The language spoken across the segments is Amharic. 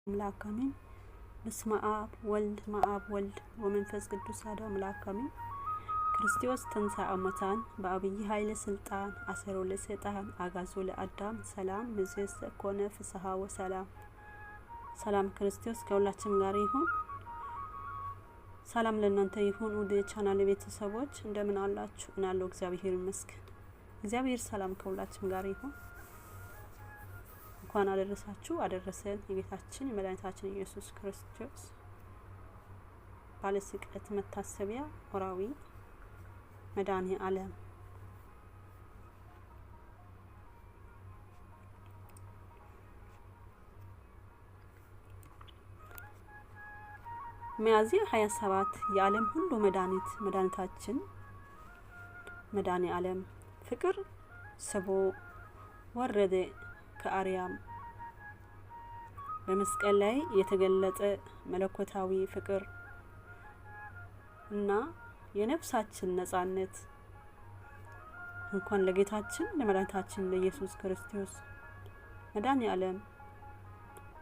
አምላክ አሜን። በስመ አብ ወልድ ወመንፈስ ቅዱስ አሐዱ አምላክ አሜን። ክርስቶስ ተንሥአ እሙታን በዐቢይ ኃይል ስልጣን አሰሮ ለሰይጣን አግዓዞ ለአዳም ሰላም እምይእዜሰ ኮነ ፍስሐ ወሰላም። ሰላም ክርስቶስ ከሁላችን ጋር ይሁን። ሰላም ለእናንተ ይሁን። ወደ ቻናል ቤተሰቦች እንደምን አላችሁ? እናለው እግዚአብሔር ይመስገን። እግዚአብሔር ሰላም ከሁላችን ጋር ይሁን። እንኳን አደረሳችሁ አደረሰን። የጌታችን የመድኃኒታችን ኢየሱስ ክርስቶስ ባለ ስቅለት መታሰቢያ ወርሃዊ መድኃኔዓለም ሚያዝያ 27 የዓለም ሁሉ መድኃኒታችን መድኃኔዓለም ፍቅር ስቦ ወረደ ከአርያም በመስቀል ላይ የተገለጠ መለኮታዊ ፍቅር እና የነፍሳችን ነጻነት እንኳን ለጌታችን ለመድኃኒታችን ለኢየሱስ ክርስቶስ መድኃኔዓለም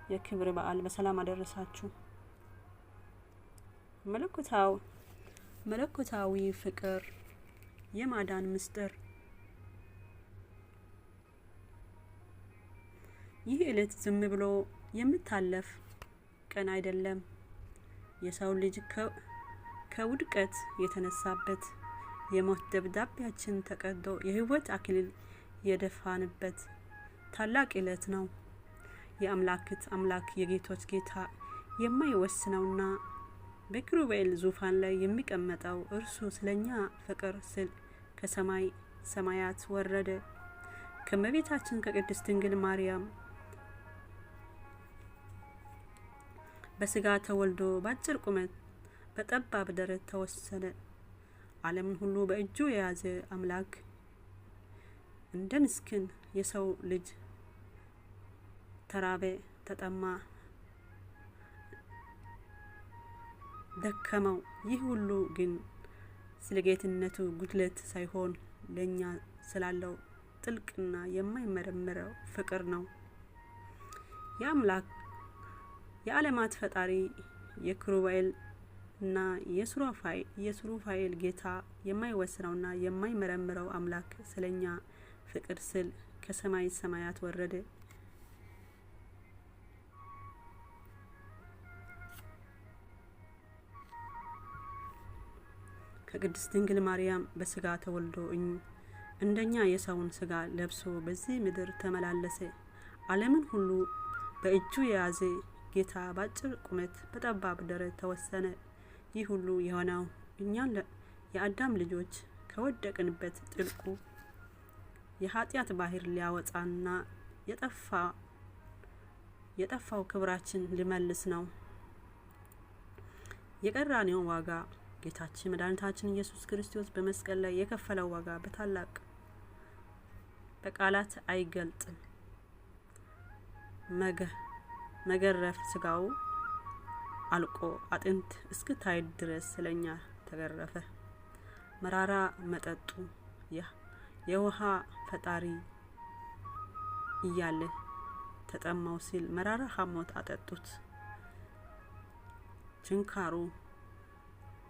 የክብር በዓል በሰላም አደረሳችሁ። መለኮታዊ ፍቅር የማዳን ምስጢር። ይህ ዕለት ዝም ብሎ የምታለፍ ቀን አይደለም። የሰው ልጅ ከውድቀት የተነሳበት የሞት ደብዳቤያችን ተቀዶ የሕይወት አክሊል የደፋንበት ታላቅ ዕለት ነው። የአምላክት አምላክ የጌቶች ጌታ የማይወስነውና በኪሩቤል ዙፋን ላይ የሚቀመጠው እርሱ ስለኛ ፍቅር ስል ከሰማይ ሰማያት ወረደ። ከእመቤታችን ከቅድስት ድንግል ማርያም በስጋ ተወልዶ በአጭር ቁመት በጠባብ ደረት ተወሰነ። ዓለምን ሁሉ በእጁ የያዘ አምላክ እንደ ምስኪን የሰው ልጅ ተራበ፣ ተጠማ፣ ደከመው። ይህ ሁሉ ግን ስለ ጌትነቱ ጉድለት ሳይሆን ለኛ ስላለው ጥልቅና የማይመረመረው ፍቅር ነው። የአምላክ የዓለማት ፈጣሪ የኪሩቤል እና የሱራፌል ጌታ የማይወስነውና የማይመረምረው አምላክ ስለኛ ፍቅር ስል ከሰማይ ሰማያት ወረደ። ከቅድስት ድንግል ማርያም በስጋ ተወልዶ እንደኛ የሰውን ስጋ ለብሶ በዚህ ምድር ተመላለሰ። ዓለምን ሁሉ በእጁ የያዘ ጌታ በአጭር ቁመት በጠባብ ደረት ተወሰነ። ይህ ሁሉ የሆነው እኛን የአዳም ልጆች ከወደቅንበት ጥልቁ የኃጢአት ባህር ሊያወጣና የጠፋው ክብራችን ሊመልስ ነው። የቀራንዮው ዋጋ ጌታችን መድኃኒታችን ኢየሱስ ክርስቶስ በመስቀል ላይ የከፈለው ዋጋ በታላቅ በቃላት አይገልጥም። መገረፍ ስጋው አልቆ አጥንት እስክታይ ድረስ ስለኛ ተገረፈ። መራራ መጠጡ የውሃ ፈጣሪ እያለ ተጠማው ሲል መራራ ሐሞት አጠጡት። ችንካሩ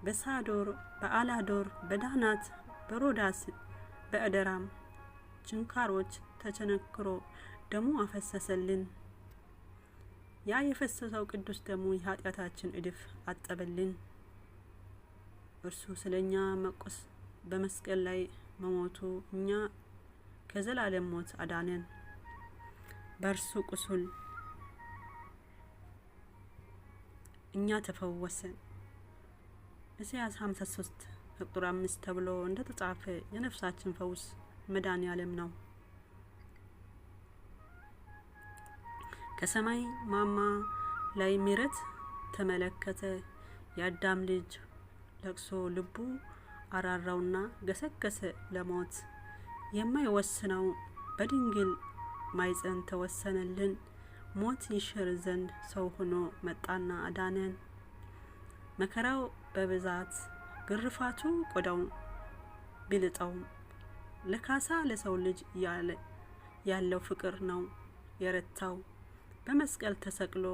በሳዶር በአላዶር በዳናት በሮዳስ በእደራም ችንካሮች ተቸነክሮ ደሙ አፈሰሰልን። ያ የፈሰሰው ቅዱስ ደሙ የኃጢአታችን እድፍ አጠበልን። እርሱ ስለኛ መቆስ በመስቀል ላይ መሞቱ እኛ ከዘላለም ሞት አዳነን። በእርሱ ቁስል እኛ ተፈወሰን። ኢሳይያስ 53 ቁጥር 5 ተብሎ እንደተጻፈ የነፍሳችን ፈውስ መድኃኔዓለም ነው። ከሰማይ ማማ ላይ ምሕረት ተመለከተ። የአዳም ልጅ ለቅሶ ልቡ አራራውና ገሰገሰ ለሞት። የማይወስነው በድንግል ማኅፀን ተወሰነልን። ሞት ይሽር ዘንድ ሰው ሆኖ መጣና አዳነን። መከራው በብዛት ግርፋቱ ቆዳው ቢልጠውም ለካሳ ለሰው ልጅ ያለው ፍቅር ነው የረታው። በመስቀል ተሰቅሎ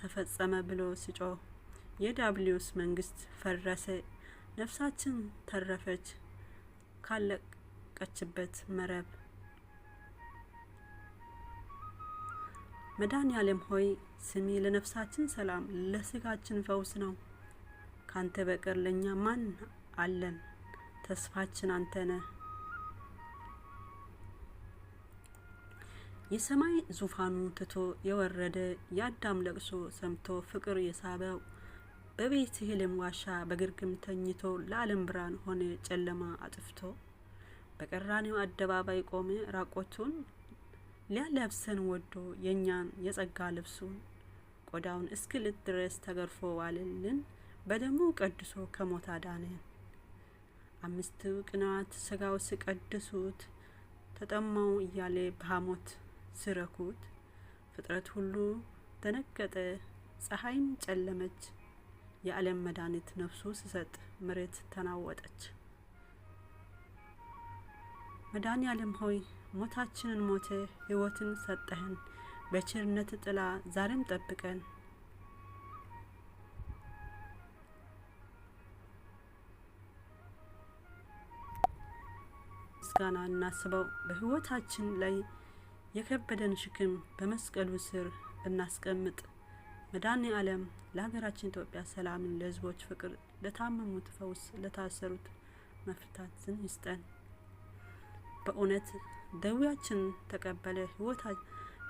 ተፈጸመ ብሎ ሲጮህ የዲያብሎስ መንግስት ፈረሰ፣ ነፍሳችን ተረፈች ካለቀችበት መረብ። መድኃኔዓለም ሆይ ስሚ ለነፍሳችን ሰላም ለስጋችን ፈውስ ነው። ካንተ በቀር ለኛ ማን አለን? ተስፋችን አንተ ነህ። የሰማይ ዙፋኑ ትቶ የወረደ የአዳም ለቅሶ ሰምቶ ፍቅር የሳበው በቤተልሔም ዋሻ በግርግም ተኝቶ ለዓለም ብርሃን ሆነ ጨለማ አጥፍቶ በቀራንዮ አደባባይ ቆመ ራቆቱን ሊያለብሰን ወዶ የኛን የጸጋ ልብሱን ቆዳውን እስክልት ድረስ ተገርፎ ዋለልን በደሙ ቀድሶ ከሞት አዳነን። አምስቱ ቅናት ስጋው ሲቀድሱት ተጠማው እያለ በሐሞት ሲረኩት ፍጥረት ሁሉ ደነገጠ፣ ፀሐይም ጨለመች። የዓለም መድኃኒት ነፍሱ ሲሰጥ መሬት ተናወጠች። መድኃኔዓለም ሆይ ሞታችንን ሞተ ሕይወትን ሰጠህን፣ በቸርነት ጥላ ዛሬም ጠብቀን። ምስጋና እናስበው በሕይወታችን ላይ የከበደን ሸክም በመስቀሉ ስር እናስቀምጥ። መድኃኔዓለም ለሀገራችን ኢትዮጵያ ሰላምን፣ ለሕዝቦች ፍቅር፣ ለታመሙት ፈውስ፣ ለታሰሩት መፍታትን ይስጠን። በእውነት ደዌያችን ተቀበለ፣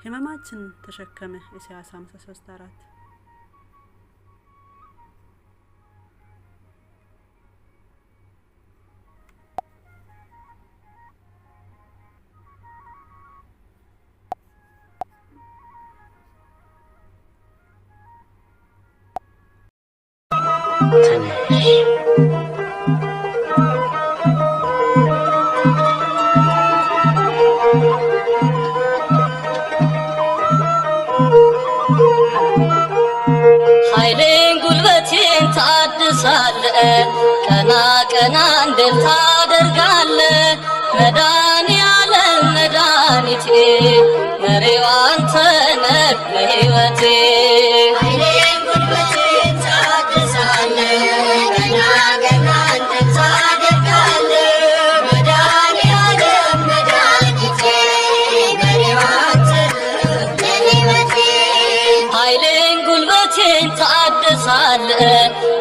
ህመማችን ተሸከመ። ኢሳይያስ 53:4 ኃይሌን ጉልበቴን ታድሳለ፣ ቀና ቀና እንድል ታደርጋለ። መድኃኔዓለም መድኃኒቴ መሪው አንተ ነህ ለሕይወቴ። ኃይሌን ጉልበቴን ታድሳለ፣ ቀና ቀና እንድል ታደርጋለ። መድኃኔዓለም መድኃኒቴ መሪው አንተ ነህ ለሕይወቴ። ኃይሌን ጉልበቴን ታድሳለ፣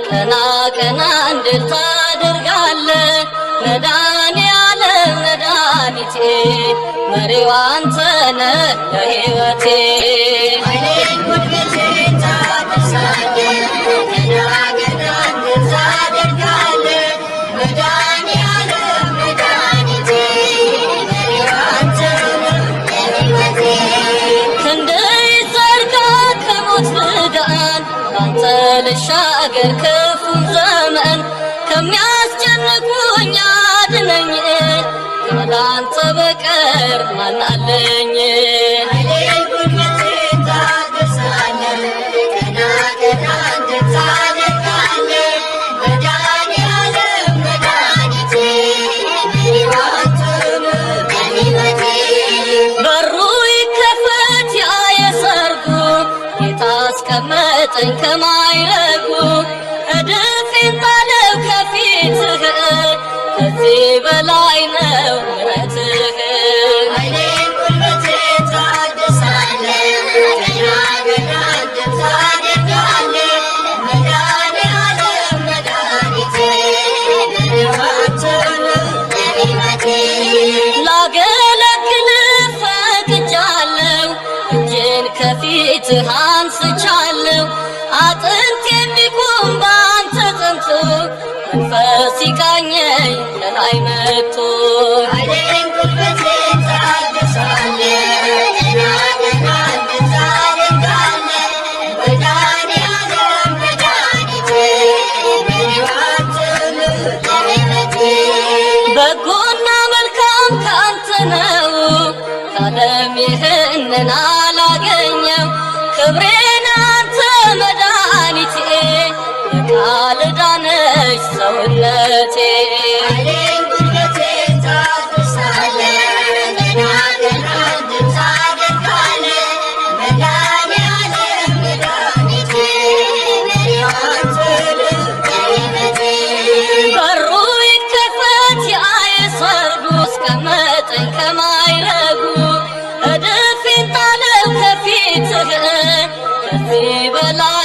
ቀና ቀና እንድል ታደርጋለ። መድኃኔዓለም መድኃኒቴ መሪው አንተ ነህ ለሕይወቴ። ኃይሌን ጉልበቴን ታድሳለ፣ ቀና ቀና እንድል ታደርጋለ። መድኃኔዓለም መድኃኒቴ መሪው አንተ ነህ ለሕይወቴ። አንተ ልሻገር ክፉን ዘመን ከሚያስጨንቁኝ አድነኝ፣ ካንተ በቀር ማን አለኝ? ኃይሌን ጉልበቴን ታድሳለ፣ ቀና ቀና እንድል ታደርጋለ። መድኃኔዓለም መድኃኒቴ መሪው አንተ ነህ ለሕይወቴ። በሩ ይከፈት ያ የሰርጉ ጌታ አስቀመጠኝ ከማይረጉ፣ እድፌን ጣለው ከፊትህ፣ ከዚህ በላይ ነው ምሕረትህ። ኃይሌን ጉልበቴን ታድሳለ፣ ቀና ቀና እንድል ታደርጋለ። መድኃኔዓለም መድኃኒቴ መሪው አንተ ነህ ለሕይወቴ። ላገለግልህ ፈቅጃለሁ፣ እጄን ከፊትህ አንስቻለሁ። አጥንት የሚቆም በአንተ ጸንቶ መንፈስ ሲቃኘኝ ከላይ መጥቶ። ኃይሌን ጉልበቴን ታድሳለ፣ ቀና ቀና እንድል ታደርጋለ። መድኃኔዓለም መድኃኒቴ መሪው አንተ ነህ ለሕይወቴ። በጎና መልካም ካንተ ነው፣ ከዓለም ይህንን አላገኘው። ክብሬን አንተ መድኃኒቴ በቃል ዳነች ሰውነቴ። ኃይሌን ጉልበቴን ታድሳለ፣ ቀና ቀና እንድል ታደርጋለ። መድኃኔዓለም መድኃኒቴ በላይ